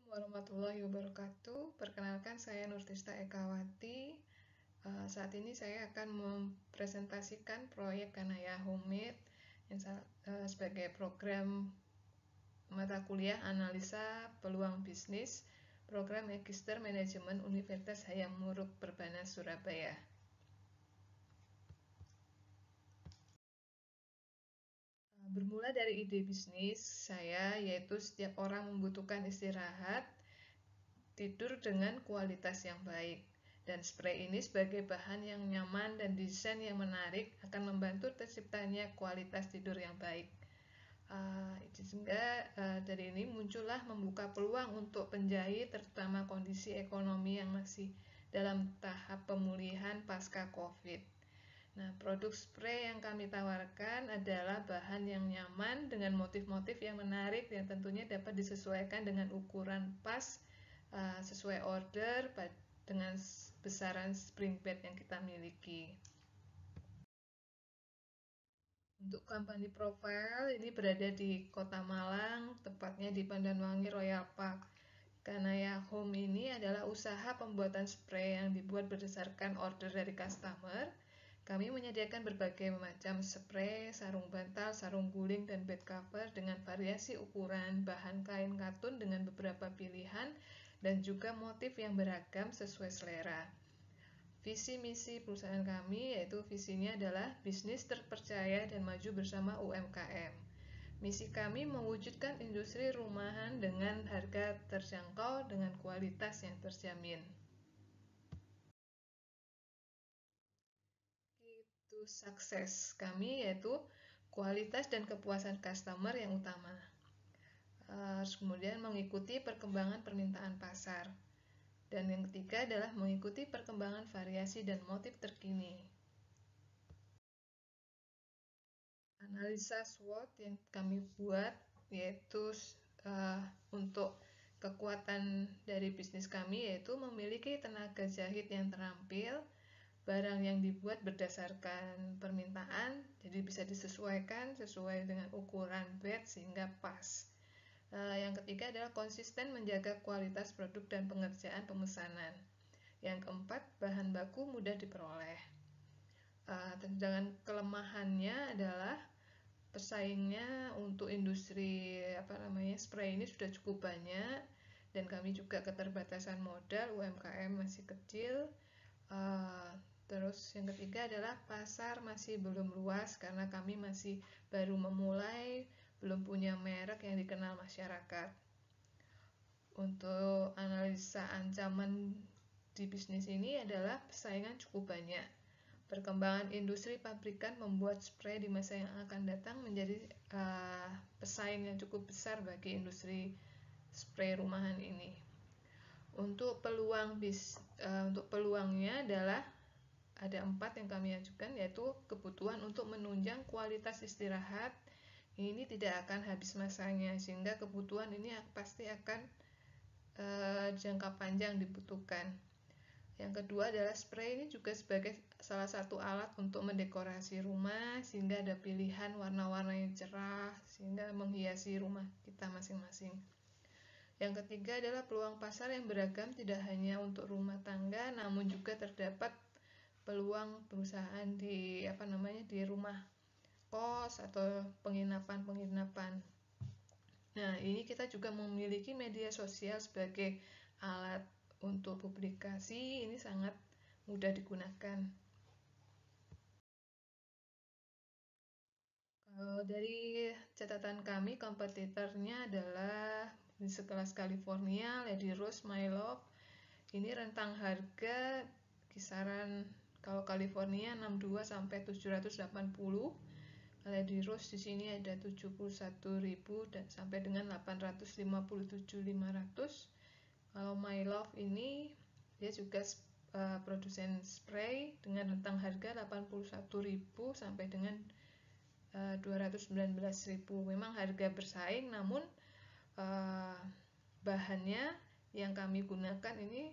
Assalamualaikum warahmatullahi wabarakatuh. Perkenalkan, saya Nurtista Ekawati. Saat ini saya akan mempresentasikan proyek Kanaya Homemade yang sebagai program mata kuliah Analisa Peluang Bisnis, program Magister Manajemen Universitas Hayam Muruk Perbanas Surabaya. Bermula dari ide bisnis saya, yaitu setiap orang membutuhkan istirahat, tidur dengan kualitas yang baik. Dan spray ini sebagai bahan yang nyaman dan desain yang menarik akan membantu terciptanya kualitas tidur yang baik. Sehingga dari ini muncullah membuka peluang untuk penjahit, terutama kondisi ekonomi yang masih dalam tahap pemulihan pasca COVID. Nah, produk spray yang kami tawarkan adalah bahan yang nyaman dengan motif-motif yang menarik yang tentunya dapat disesuaikan dengan ukuran pas sesuai order dengan besaran spring bed yang kita miliki. Untuk company profile ini berada di Kota Malang, tepatnya di Pandanwangi Royal Park. Kanaya Home ini adalah usaha pembuatan spray yang dibuat berdasarkan order dari customer. Kami menyediakan berbagai macam spray, sarung bantal, sarung guling, dan bed cover dengan variasi ukuran, bahan kain katun dengan beberapa pilihan, dan juga motif yang beragam sesuai selera. Visi misi perusahaan kami yaitu visinya adalah bisnis terpercaya dan maju bersama UMKM. Misi kami mewujudkan industri rumahan dengan harga terjangkau dengan kualitas yang terjamin. Itu sukses kami yaitu kualitas dan kepuasan customer yang utama. Kemudian mengikuti perkembangan permintaan pasar. Dan yang ketiga adalah mengikuti perkembangan variasi dan motif terkini. Analisa SWOT yang kami buat yaitu untuk kekuatan dari bisnis kami yaitu memiliki tenaga jahit yang terampil, barang yang dibuat berdasarkan permintaan, jadi bisa disesuaikan sesuai dengan ukuran bed sehingga pas. Yang ketiga adalah konsisten menjaga kualitas produk dan pengerjaan pemesanan. Yang keempat, bahan baku mudah diperoleh. Dengan kelemahannya adalah pesaingnya untuk industri spray ini sudah cukup banyak, dan kami juga keterbatasan modal, UMKM masih kecil. Terus yang ketiga adalah pasar masih belum luas karena kami masih baru memulai, belum punya merek yang dikenal masyarakat. Untuk analisa ancaman di bisnis ini adalah persaingan cukup banyak. Perkembangan industri pabrikan membuat spray di masa yang akan datang menjadi pesaing yang cukup besar bagi industri spray rumahan ini. Untuk peluangnya adalah ada 4 yang kami ajukan, yaitu kebutuhan untuk menunjang kualitas istirahat. Ini tidak akan habis masanya, sehingga kebutuhan ini pasti akan jangka panjang dibutuhkan. Yang kedua adalah spray ini juga sebagai salah satu alat untuk mendekorasi rumah sehingga ada pilihan warna-warna yang cerah sehingga menghiasi rumah kita masing-masing. Yang ketiga adalah peluang pasar yang beragam, tidak hanya untuk rumah tangga namun juga terdapat peluang perusahaan di rumah kos atau penginapan. Nah, ini kita juga memiliki media sosial sebagai alat untuk publikasi, ini sangat mudah digunakan. Dari catatan kami, kompetitornya adalah di sekelas California, Lady Rose, My Love. Ini rentang harga kisaran kalau California 62 sampai 780. Lady Rose di sini ada 71.000 dan sampai dengan 857.500. Kalau My Love ini dia juga produsen spray dengan rentang harga 81.000 sampai dengan 219.000. Memang harga bersaing, namun bahannya yang kami gunakan ini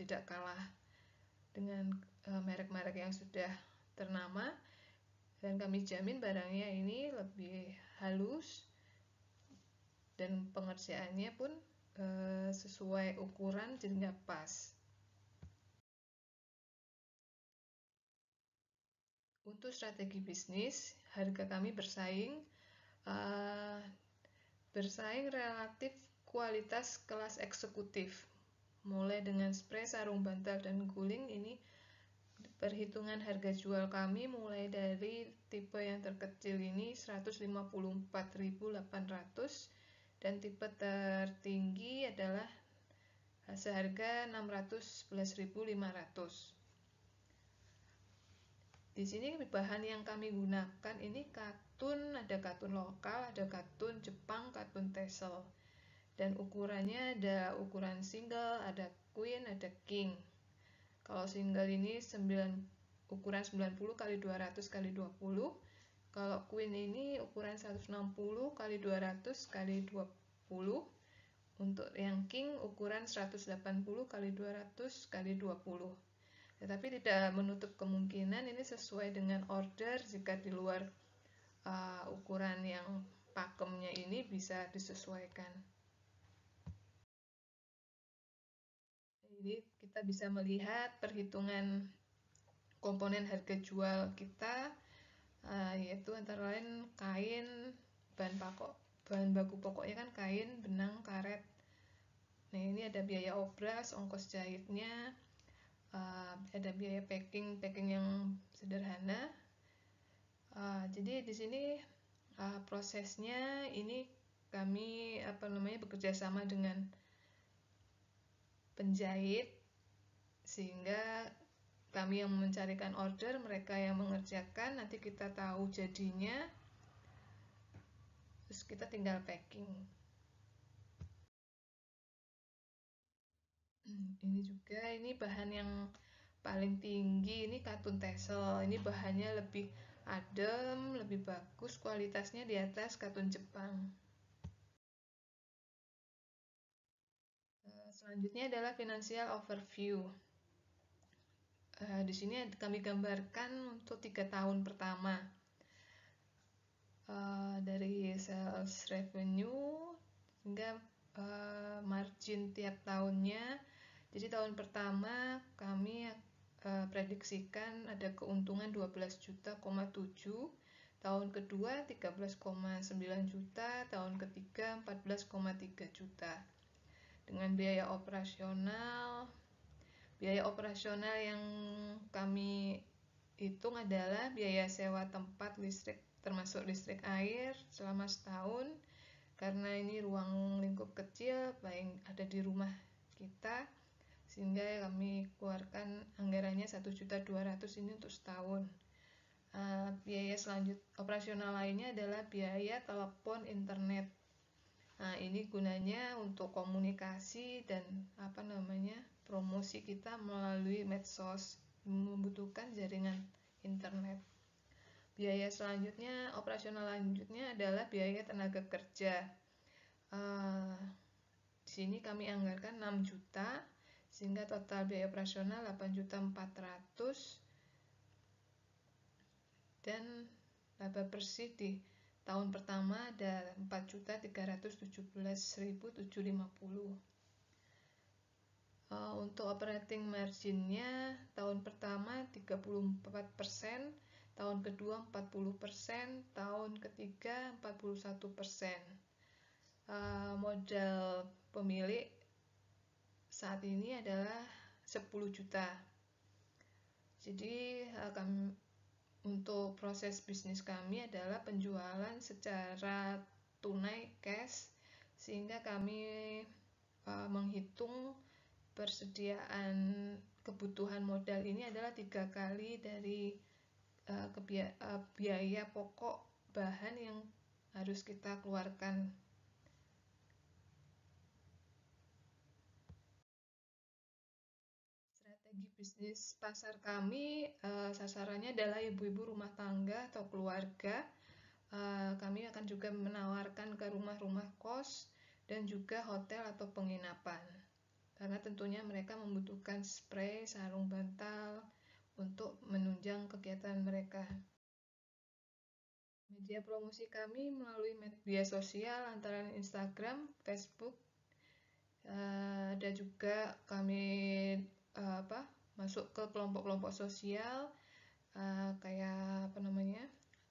tidak kalah dengan merek-merek yang sudah ternama, dan kami jamin barangnya ini lebih halus dan pengerjaannya pun sesuai ukuran jadi nggak pas. Untuk strategi bisnis, harga kami uh, bersaing relatif kualitas kelas eksekutif. Mulai dengan spray, sarung bantal, dan guling, ini perhitungan harga jual kami mulai dari tipe yang terkecil ini 154.800 dan tipe tertinggi adalah seharga 611.500. Di sini bahan yang kami gunakan ini katun, ada katun lokal, ada katun Jepang, katun Texel. Dan ukurannya ada ukuran single, ada queen, ada king. Kalau single ini ukuran 90 x 200 x 20. Kalau queen ini ukuran 160 x 200 x 20. Untuk yang king ukuran 180 x 200 x 20. Tetapi tidak menutup kemungkinan ini sesuai dengan order, jika di luar ukuran yang pakemnya ini bisa disesuaikan. Jadi kita bisa melihat perhitungan komponen harga jual kita, yaitu antara lain kain, bahan baku pokoknya kan kain, benang, karet. Nah, ini ada biaya obras, ongkos jahitnya, ada biaya packing yang sederhana. Jadi di sini prosesnya ini kami bekerja sama dengan penjahit, sehingga kami yang mencarikan order, mereka yang mengerjakan, nanti kita tahu jadinya, terus kita tinggal packing. Ini juga, ini bahan yang paling tinggi, ini katun Texel. Ini bahannya lebih adem, lebih bagus, kualitasnya di atas katun Jepang. Selanjutnya adalah financial overview. Di sini kami gambarkan untuk 3 tahun pertama. Dari sales revenue hingga margin tiap tahunnya. Jadi tahun pertama kami prediksikan ada keuntungan 12,7 juta, tahun kedua 13,9 juta, tahun ketiga 14,3 juta. Dengan biaya operasional yang kami hitung adalah biaya sewa tempat, listrik termasuk listrik air selama setahun, karena ini ruang lingkup kecil, paling ada di rumah kita, sehingga kami keluarkan anggarannya 1.200.000 ini untuk setahun. Biaya operasional lainnya adalah biaya telepon, internet. Nah, ini gunanya untuk komunikasi dan promosi kita melalui medsos, membutuhkan jaringan internet. Biaya operasional selanjutnya adalah biaya tenaga kerja. Di sini kami anggarkan 6 juta, sehingga total biaya operasional 8.400.000 dan laba bersih di tahun pertama ada 4.317.750. Untuk operating marginnya tahun pertama 34%, tahun kedua 40%, tahun ketiga 41%. Modal pemilik saat ini adalah 10 juta. Jadi untuk proses bisnis kami adalah penjualan secara tunai cash, sehingga kami menghitung persediaan kebutuhan modal ini adalah 3 kali dari biaya pokok bahan yang harus kita keluarkan. Strategi bisnis pasar kami, sasarannya adalah ibu-ibu rumah tangga atau keluarga. Kami akan juga menawarkan ke rumah-rumah kos dan juga hotel atau penginapan, karena tentunya mereka membutuhkan spray, sarung bantal untuk menunjang kegiatan mereka. Media promosi kami melalui media sosial antara Instagram, Facebook, Ada juga kami masuk ke kelompok-kelompok sosial, kayak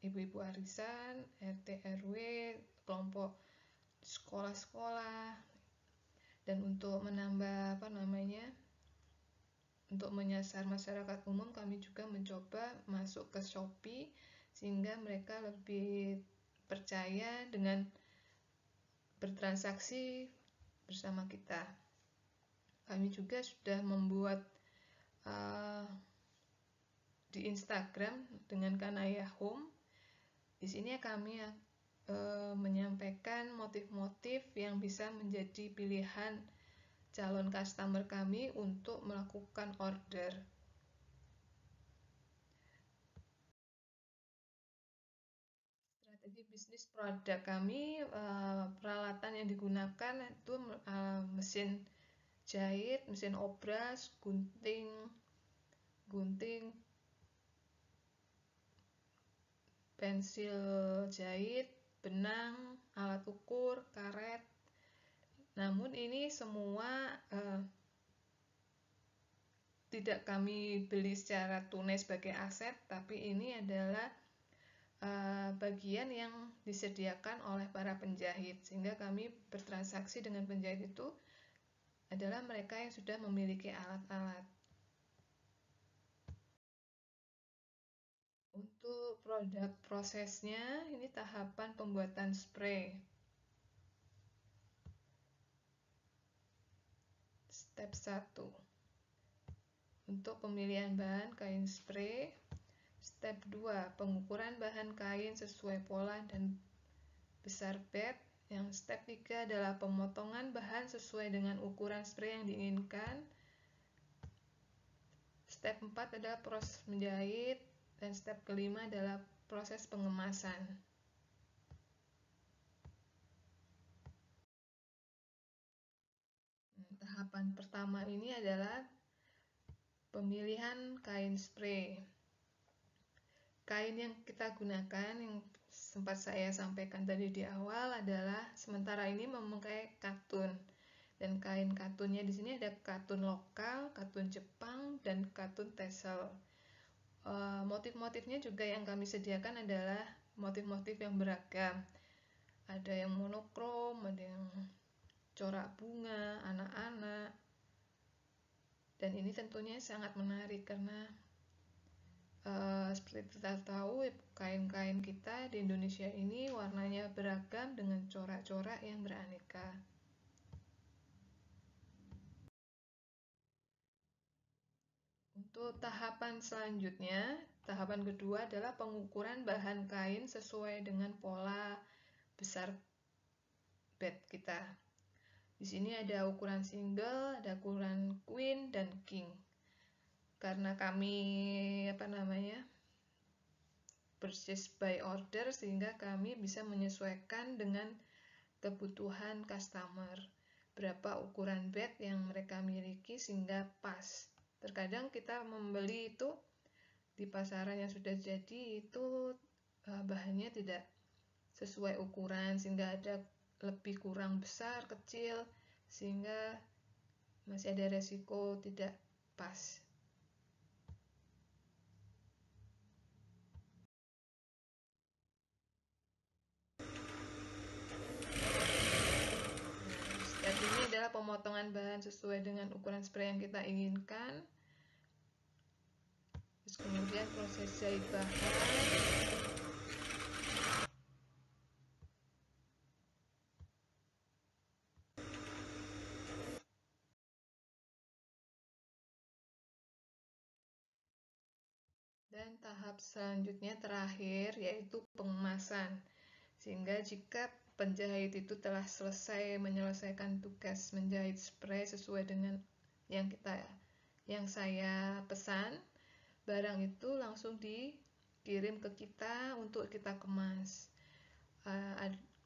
ibu-ibu arisan, RT RW, kelompok sekolah-sekolah. Dan untuk menambah untuk menyasar masyarakat umum, kami juga mencoba masuk ke Shopee sehingga mereka lebih percaya dengan bertransaksi bersama kita. Kami juga sudah membuat di Instagram dengan Kanaya Home. Di sini kami menyampaikan motif-motif yang bisa menjadi pilihan calon customer kami untuk melakukan order. Strategi bisnis produk kami, peralatan yang digunakan itu mesin jahit, mesin obras, gunting, pensil jahit, benang, alat ukur, karet. Namun ini semua tidak kami beli secara tunai sebagai aset, tapi ini adalah bagian yang disediakan oleh para penjahit, sehingga kami bertransaksi dengan penjahit itu adalah mereka yang sudah memiliki alat-alat. Untuk produk prosesnya, ini tahapan pembuatan spray. Step 1. Untuk pemilihan bahan kain spray. Step 2. Pengukuran bahan kain sesuai pola dan besar bed. Yang step 3 adalah pemotongan bahan sesuai dengan ukuran spray yang diinginkan. Step 4 adalah proses menjahit. Dan step kelima adalah proses pengemasan. Tahapan pertama ini adalah pemilihan kain spray. Kain yang kita gunakan, yang sempat saya sampaikan tadi di awal, adalah sementara ini memakai katun. Dan kain katunnya di sini ada katun lokal, katun Jepang, dan katun Texel. Motif-motifnya juga yang kami sediakan adalah motif-motif yang beragam. Ada yang monokrom, ada yang corak bunga, anak-anak. Dan ini tentunya sangat menarik karena seperti kita tahu, kain-kain kita di Indonesia ini warnanya beragam dengan corak-corak yang beraneka. Untuk tahapan selanjutnya, tahapan kedua adalah pengukuran bahan kain sesuai dengan pola besar bed kita. Di sini ada ukuran single, ada ukuran queen dan king. Karena kami purchase by order, sehingga kami bisa menyesuaikan dengan kebutuhan customer. Berapa ukuran bed yang mereka miliki sehingga pas. Terkadang kita membeli itu di pasaran yang sudah jadi, itu bahannya tidak sesuai ukuran, sehingga ada lebih kurang besar, kecil, sehingga masih ada resiko tidak pas. Step ini adalah pemotongan bahan sesuai dengan ukuran spray yang kita inginkan. Terus kemudian proses jahit bahan. Dan tahap selanjutnya terakhir yaitu pengemasan. Sehingga jika penjahit itu telah selesai menyelesaikan tugas menjahit spray sesuai dengan yang saya pesan, barang itu langsung dikirim ke kita untuk kita kemas.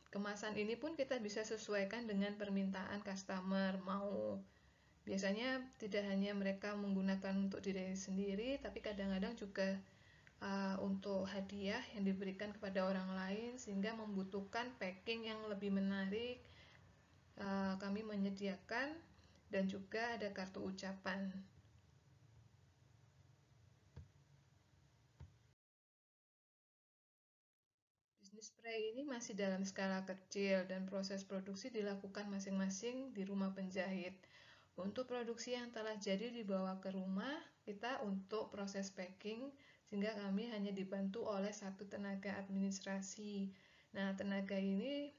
Kemasan ini pun kita bisa sesuaikan dengan permintaan customer. Biasanya tidak hanya mereka menggunakan untuk diri sendiri, tapi kadang-kadang juga untuk hadiah yang diberikan kepada orang lain, sehingga membutuhkan packing yang lebih menarik, kami menyediakan, dan juga ada kartu ucapan. Bisnis spray ini masih dalam skala kecil dan proses produksi dilakukan masing-masing di rumah penjahit. Untuk produksi yang telah jadi dibawa ke rumah, kita untuk proses packing, sehingga kami hanya dibantu oleh satu tenaga administrasi. Nah, tenaga ini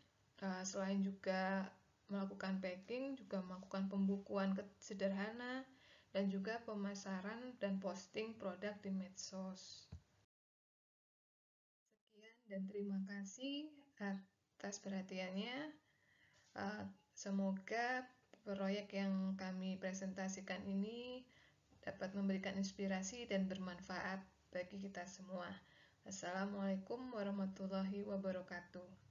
selain juga melakukan packing, juga melakukan pembukuan sederhana, dan juga pemasaran dan posting produk di medsos. Sekian dan terima kasih atas perhatiannya. Semoga proyek yang kami presentasikan ini dapat memberikan inspirasi dan bermanfaat bagi kita semua. Assalamualaikum warahmatullahi wabarakatuh.